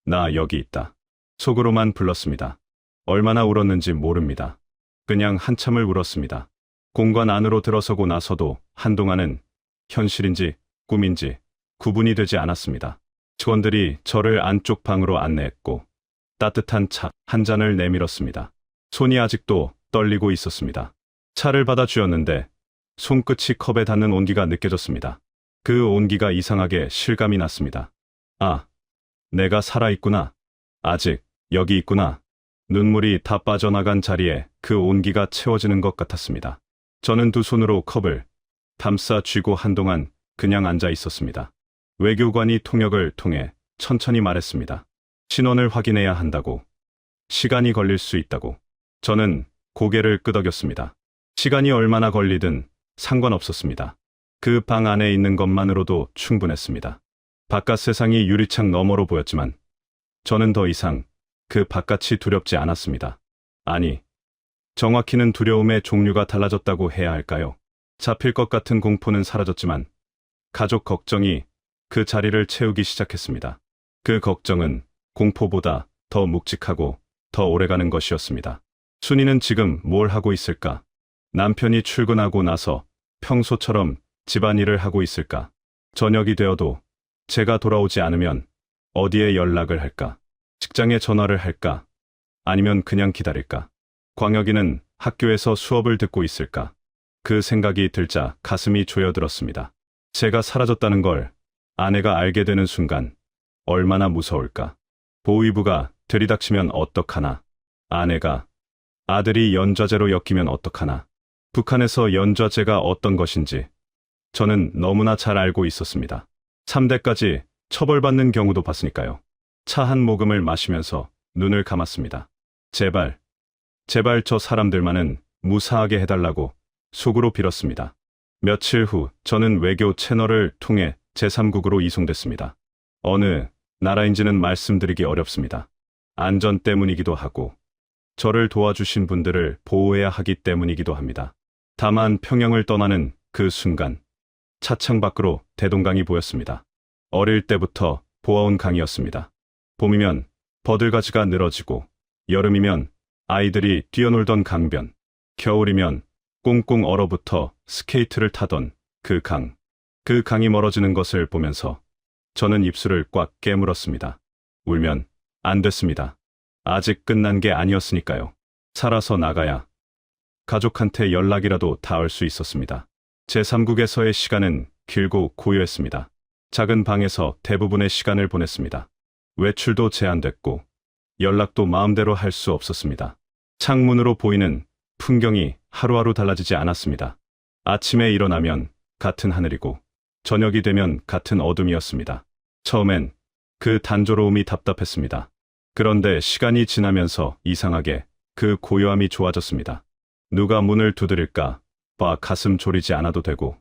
나 여기 있다. 속으로만 불렀습니다. 얼마나 울었는지 모릅니다. 그냥 한참을 울었습니다. 공관 안으로 들어서고 나서도 한동안은 현실인지 꿈인지 구분이 되지 않았습니다. 직원들이 저를 안쪽 방으로 안내했고 따뜻한 차 한 잔을 내밀었습니다. 손이 아직도 떨리고 있었습니다. 차를 받아 주었는데 손끝이 컵에 닿는 온기가 느껴졌습니다. 그 온기가 이상하게 실감이 났습니다. 아, 내가 살아있구나. 아직 여기 있구나. 눈물이 다 빠져나간 자리에 그 온기가 채워지는 것 같았습니다. 저는 두 손으로 컵을 감싸 쥐고 한동안 그냥 앉아 있었습니다. 외교관이 통역을 통해 천천히 말했습니다. 신원을 확인해야 한다고. 시간이 걸릴 수 있다고. 저는 고개를 끄덕였습니다. 시간이 얼마나 걸리든 상관없었습니다. 그 방 안에 있는 것만으로도 충분했습니다. 바깥 세상이 유리창 너머로 보였지만 저는 더 이상 그 바깥이 두렵지 않았습니다. 아니, 정확히는 두려움의 종류가 달라졌다고 해야 할까요? 잡힐 것 같은 공포는 사라졌지만 가족 걱정이 그 자리를 채우기 시작했습니다. 그 걱정은 공포보다 더 묵직하고 더 오래가는 것이었습니다. 순이는 지금 뭘 하고 있을까? 남편이 출근하고 나서 평소처럼 집안일을 하고 있을까? 저녁이 되어도 제가 돌아오지 않으면 어디에 연락을 할까? 직장에 전화를 할까? 아니면 그냥 기다릴까? 광혁이는 학교에서 수업을 듣고 있을까? 그 생각이 들자 가슴이 조여들었습니다. 제가 사라졌다는 걸 아내가 알게 되는 순간 얼마나 무서울까? 보위부가 들이닥치면 어떡하나? 아내가 아들이 연좌제로 엮이면 어떡하나? 북한에서 연좌제가 어떤 것인지 저는 너무나 잘 알고 있었습니다. 3대까지 처벌받는 경우도 봤으니까요. 차 한 모금을 마시면서 눈을 감았습니다. 제발 저 사람들만은 무사하게 해달라고 속으로 빌었습니다. 며칠 후 저는 외교 채널을 통해 제3국으로 이송됐습니다. 어느 나라인지는 말씀드리기 어렵습니다. 안전 때문이기도 하고 저를 도와주신 분들을 보호해야 하기 때문이기도 합니다. 다만 평양을 떠나는 그 순간 차창 밖으로 대동강이 보였습니다. 어릴 때부터 보아온 강이었습니다. 봄이면 버들가지가 늘어지고 여름이면 아이들이 뛰어놀던 강변, 겨울이면 꽁꽁 얼어붙어 스케이트를 타던 그 강. 그 강이 멀어지는 것을 보면서 저는 입술을 꽉 깨물었습니다. 울면 안 됐습니다. 아직 끝난 게 아니었으니까요. 살아서 나가야 가족한테 연락이라도 닿을 수 있었습니다. 제3국에서의 시간은 길고 고요했습니다. 작은 방에서 대부분의 시간을 보냈습니다. 외출도 제한됐고 연락도 마음대로 할 수 없었습니다. 창문으로 보이는 풍경이 하루하루 달라지지 않았습니다. 아침에 일어나면 같은 하늘이고 저녁이 되면 같은 어둠이었습니다. 처음엔 그 단조로움이 답답했습니다. 그런데 시간이 지나면서 이상하게 그 고요함이 좋아졌습니다. 누가 문을 두드릴까 봐 가슴 졸이지 않아도 되고,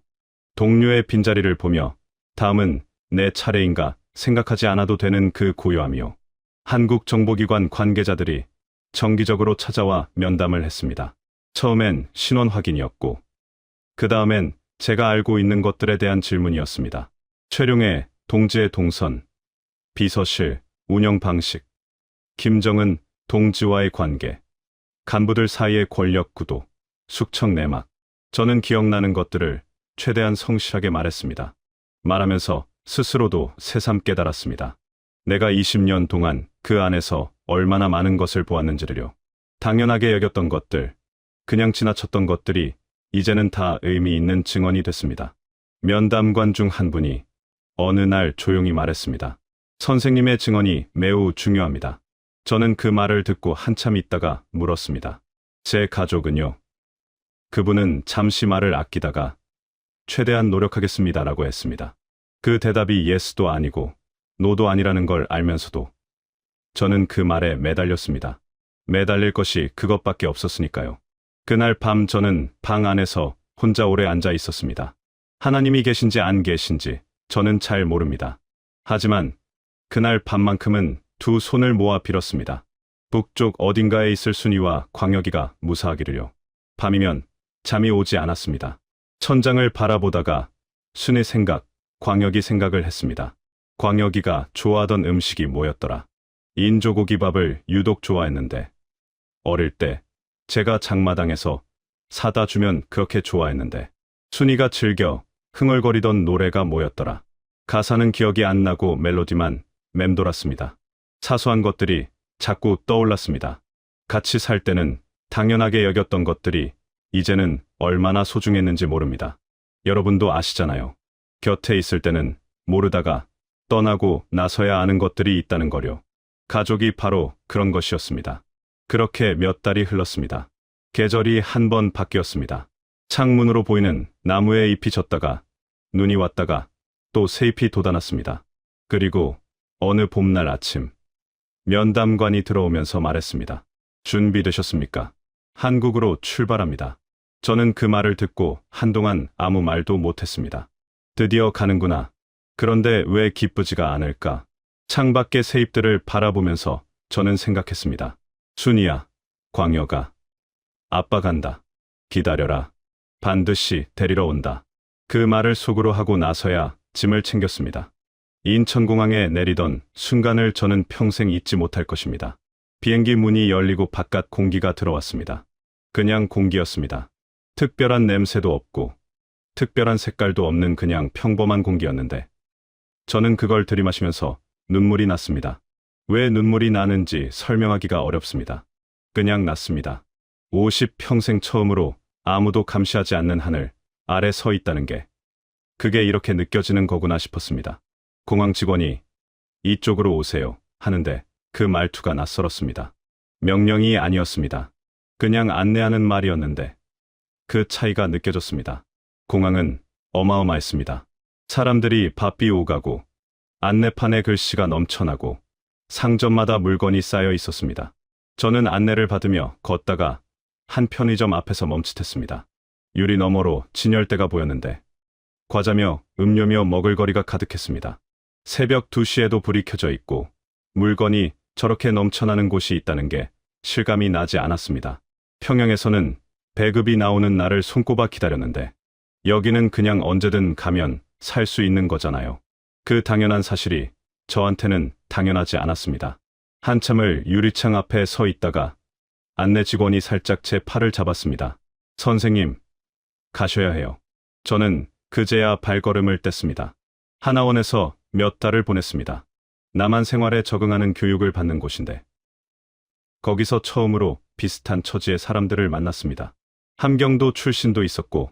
동료의 빈자리를 보며 다음은 내 차례인가 생각하지 않아도 되는 그 고요함이요. 한국 정보기관 관계자들이 정기적으로 찾아와 면담을 했습니다. 처음엔 신원 확인이었고, 그 다음엔 제가 알고 있는 것들에 대한 질문이었습니다. 최룡의 동지의 동선, 비서실, 운영 방식, 김정은 동지와의 관계, 간부들 사이의 권력 구도, 숙청 내막. 저는 기억나는 것들을 최대한 성실하게 말했습니다. 말하면서 스스로도 새삼 깨달았습니다. 내가 20년 동안 그 안에서 얼마나 많은 것을 보았는지를요. 당연하게 여겼던 것들, 그냥 지나쳤던 것들이 이제는 다 의미 있는 증언이 됐습니다. 면담관 중 한 분이 어느 날 조용히 말했습니다. 선생님의 증언이 매우 중요합니다. 저는 그 말을 듣고 한참 있다가 물었습니다. 제 가족은요? 그분은 잠시 말을 아끼다가 최대한 노력하겠습니다라고 했습니다. 그 대답이 예스도 아니고 노도 아니라는 걸 알면서도 저는 그 말에 매달렸습니다. 매달릴 것이 그것밖에 없었으니까요. 그날 밤 저는 방 안에서 혼자 오래 앉아 있었습니다. 하나님이 계신지 안 계신지 저는 잘 모릅니다. 하지만 그날 밤만큼은 두 손을 모아 빌었습니다. 북쪽 어딘가에 있을 순이와 광혁이가 무사하기를요. 밤이면 잠이 오지 않았습니다. 천장을 바라보다가 순의 생각, 광혁이 생각을 했습니다. 광혁이가 좋아하던 음식이 뭐였더라. 인조고기밥을 유독 좋아했는데, 어릴 때 제가 장마당에서 사다 주면 그렇게 좋아했는데, 순이가 즐겨 흥얼거리던 노래가 뭐였더라. 가사는 기억이 안 나고 멜로디만 맴돌았습니다. 사소한 것들이 자꾸 떠올랐습니다. 같이 살 때는 당연하게 여겼던 것들이 이제는 얼마나 소중했는지 모릅니다. 여러분도 아시잖아요. 곁에 있을 때는 모르다가 떠나고 나서야 아는 것들이 있다는 거요. 가족이 바로 그런 것이었습니다. 그렇게 몇 달이 흘렀습니다. 계절이 한 번 바뀌었습니다. 창문으로 보이는 나무에 잎이 졌다가 눈이 왔다가 또 새 잎이 돋아났습니다. 그리고 어느 봄날 아침, 면담관이 들어오면서 말했습니다. 준비되셨습니까? 한국으로 출발합니다. 저는 그 말을 듣고 한동안 아무 말도 못했습니다. 드디어 가는구나. 그런데 왜 기쁘지가 않을까? 창밖의 새잎들을 바라보면서 저는 생각했습니다. 순이야, 광혁아, 아빠 간다. 기다려라. 반드시 데리러 온다. 그 말을 속으로 하고 나서야 짐을 챙겼습니다. 인천공항에 내리던 순간을 저는 평생 잊지 못할 것입니다. 비행기 문이 열리고 바깥 공기가 들어왔습니다. 그냥 공기였습니다. 특별한 냄새도 없고 특별한 색깔도 없는 그냥 평범한 공기였는데 저는 그걸 들이마시면서 눈물이 났습니다. 왜 눈물이 나는지 설명하기가 어렵습니다. 그냥 났습니다. 50평생 처음으로 아무도 감시하지 않는 하늘 아래 서 있다는 게 그게 이렇게 느껴지는 거구나 싶었습니다. 공항 직원이 이쪽으로 오세요 하는데 그 말투가 낯설었습니다. 명령이 아니었습니다. 그냥 안내하는 말이었는데 그 차이가 느껴졌습니다. 공항은 어마어마했습니다. 사람들이 바삐 오가고 안내판에 글씨가 넘쳐나고 상점마다 물건이 쌓여 있었습니다. 저는 안내를 받으며 걷다가 한 편의점 앞에서 멈칫했습니다. 유리 너머로 진열대가 보였는데 과자며 음료며 먹을거리가 가득했습니다. 새벽 2시에도 불이 켜져 있고 물건이 저렇게 넘쳐나는 곳이 있다는 게 실감이 나지 않았습니다. 평양에서는 배급이 나오는 날을 손꼽아 기다렸는데 여기는 그냥 언제든 가면 살 수 있는 거잖아요. 그 당연한 사실이 저한테는 당연하지 않았습니다. 한참을 유리창 앞에 서 있다가 안내 직원이 살짝 제 팔을 잡았습니다. 선생님, 가셔야 해요. 저는 그제야 발걸음을 뗐습니다. 하나원에서 몇 달을 보냈습니다. 남한 생활에 적응하는 교육을 받는 곳인데 거기서 처음으로 비슷한 처지의 사람들을 만났습니다. 함경도 출신도 있었고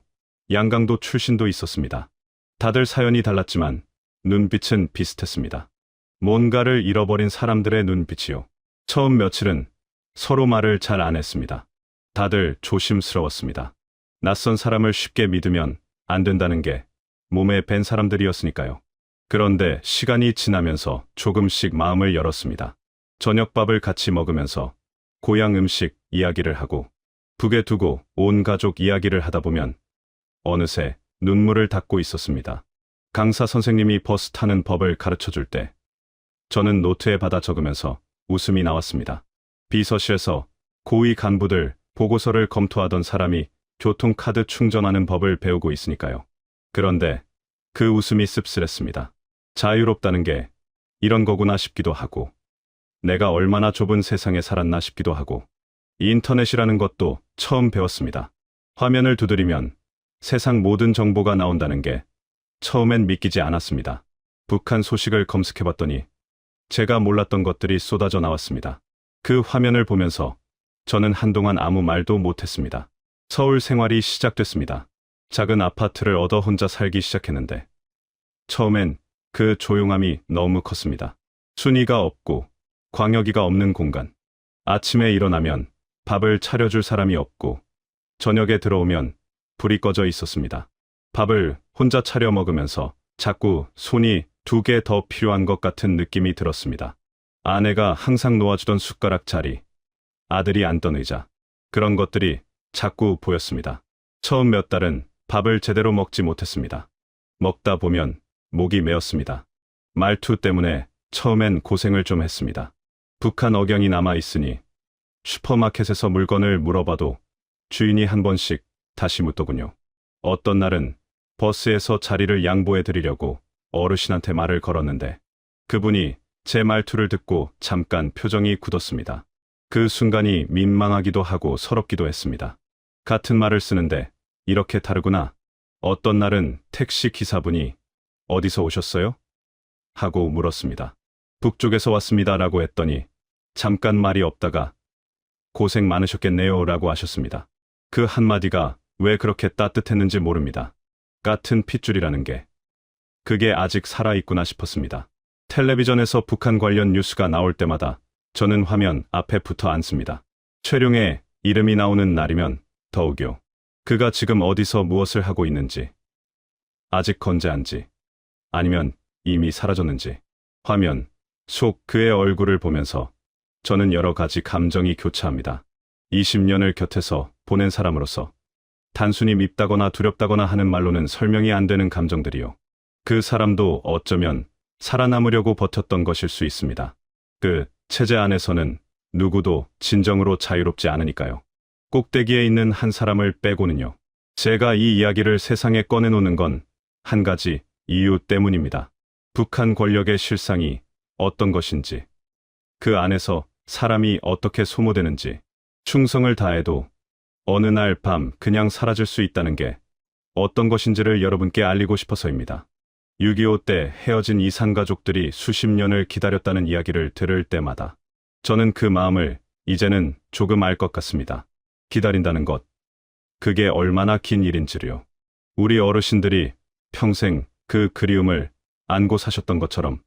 양강도 출신도 있었습니다. 다들 사연이 달랐지만 눈빛은 비슷했습니다. 뭔가를 잃어버린 사람들의 눈빛이요. 처음 며칠은 서로 말을 잘 안 했습니다. 다들 조심스러웠습니다. 낯선 사람을 쉽게 믿으면 안 된다는 게 몸에 밴 사람들이었으니까요. 그런데 시간이 지나면서 조금씩 마음을 열었습니다. 저녁밥을 같이 먹으면서 고향 음식 이야기를 하고 북에 두고 온 가족 이야기를 하다 보면 어느새 눈물을 닦고 있었습니다. 강사 선생님이 버스 타는 법을 가르쳐 줄 때 저는 노트에 받아 적으면서 웃음이 나왔습니다. 비서실에서 고위 간부들 보고서를 검토하던 사람이 교통카드 충전하는 법을 배우고 있으니까요. 그런데 그 웃음이 씁쓸했습니다. 자유롭다는 게 이런 거구나 싶기도 하고 내가 얼마나 좁은 세상에 살았나 싶기도 하고 인터넷이라는 것도 처음 배웠습니다. 화면을 두드리면 세상 모든 정보가 나온다는 게 처음엔 믿기지 않았습니다. 북한 소식을 검색해봤더니 제가 몰랐던 것들이 쏟아져 나왔습니다. 그 화면을 보면서 저는 한동안 아무 말도 못했습니다. 서울 생활이 시작됐습니다. 작은 아파트를 얻어 혼자 살기 시작했는데 처음엔 그 조용함이 너무 컸습니다. 순위가 없고 광역이가 없는 공간. 아침에 일어나면 밥을 차려줄 사람이 없고 저녁에 들어오면 불이 꺼져 있었습니다. 밥을 혼자 차려 먹으면서 자꾸 손이 2개 더 필요한 것 같은 느낌이 들었습니다. 아내가 항상 놓아주던 숟가락 자리, 아들이 앉던 의자, 그런 것들이 자꾸 보였습니다. 처음 몇 달은 밥을 제대로 먹지 못했습니다. 먹다 보면 목이 메었습니다. 말투 때문에 처음엔 고생을 좀 했습니다. 북한 억양이 남아있으니 슈퍼마켓에서 물건을 물어봐도 주인이 한 번씩 다시 묻더군요. 어떤 날은 버스에서 자리를 양보해 드리려고 어르신한테 말을 걸었는데 그분이 제 말투를 듣고 잠깐 표정이 굳었습니다. 그 순간이 민망하기도 하고 서럽기도 했습니다. 같은 말을 쓰는데 이렇게 다르구나. 어떤 날은 택시 기사분이 어디서 오셨어요? 하고 물었습니다. 북쪽에서 왔습니다 라고 했더니 잠깐 말이 없다가 고생 많으셨겠네요 라고 하셨습니다. 그 한마디가 왜 그렇게 따뜻했는지 모릅니다. 같은 핏줄이라는 게 그게 아직 살아있구나 싶었습니다. 텔레비전에서 북한 관련 뉴스가 나올 때마다 저는 화면 앞에 붙어 앉습니다. 최룡의 이름이 나오는 날이면 더욱요. 그가 지금 어디서 무엇을 하고 있는지, 아직 건재한지, 아니면 이미 사라졌는지, 화면 속 그의 얼굴을 보면서 저는 여러 가지 감정이 교차합니다. 20년을 곁에서 보낸 사람으로서 단순히 밉다거나 두렵다거나 하는 말로는 설명이 안 되는 감정들이요. 그 사람도 어쩌면 살아남으려고 버텼던 것일 수 있습니다. 그 체제 안에서는 누구도 진정으로 자유롭지 않으니까요. 꼭대기에 있는 한 사람을 빼고는요. 제가 이 이야기를 세상에 꺼내놓는 건 한 가지 이유 때문입니다. 북한 권력의 실상이 어떤 것인지, 그 안에서 사람이 어떻게 소모되는지, 충성을 다해도 어느 날 밤 그냥 사라질 수 있다는 게 어떤 것인지를 여러분께 알리고 싶어서입니다. 6.25 때 헤어진 이산가족들이 수십 년을 기다렸다는 이야기를 들을 때마다 저는 그 마음을 이제는 조금 알 것 같습니다. 기다린다는 것, 그게 얼마나 긴 일인지요. 우리 어르신들이 평생 그 그리움을 안고 사셨던 것처럼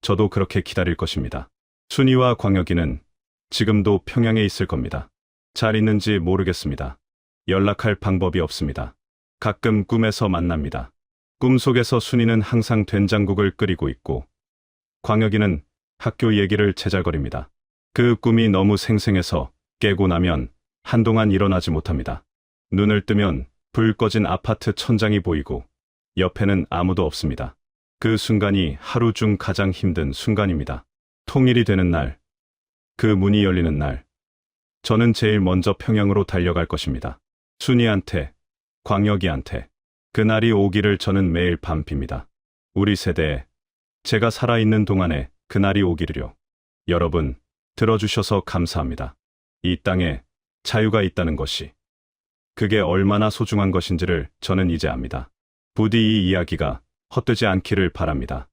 저도 그렇게 기다릴 것입니다. 순이와 광혁이는 지금도 평양에 있을 겁니다. 잘 있는지 모르겠습니다. 연락할 방법이 없습니다. 가끔 꿈에서 만납니다. 꿈속에서 순이는 항상 된장국을 끓이고 있고 광혁이는 학교 얘기를 제잘거립니다. 그 꿈이 너무 생생해서 깨고 나면 한동안 일어나지 못합니다. 눈을 뜨면 불 꺼진 아파트 천장이 보이고 옆에는 아무도 없습니다. 그 순간이 하루 중 가장 힘든 순간입니다. 통일이 되는 날, 그 문이 열리는 날, 저는 제일 먼저 평양으로 달려갈 것입니다. 순이한테, 광혁이한테 그날이 오기를 저는 매일 밤 빕니다. 우리 세대에 제가 살아있는 동안에 그날이 오기를요. 여러분, 들어주셔서 감사합니다. 이 땅에 자유가 있다는 것이 그게 얼마나 소중한 것인지를 저는 이제 압니다. 부디 이 이야기가 헛되지 않기를 바랍니다.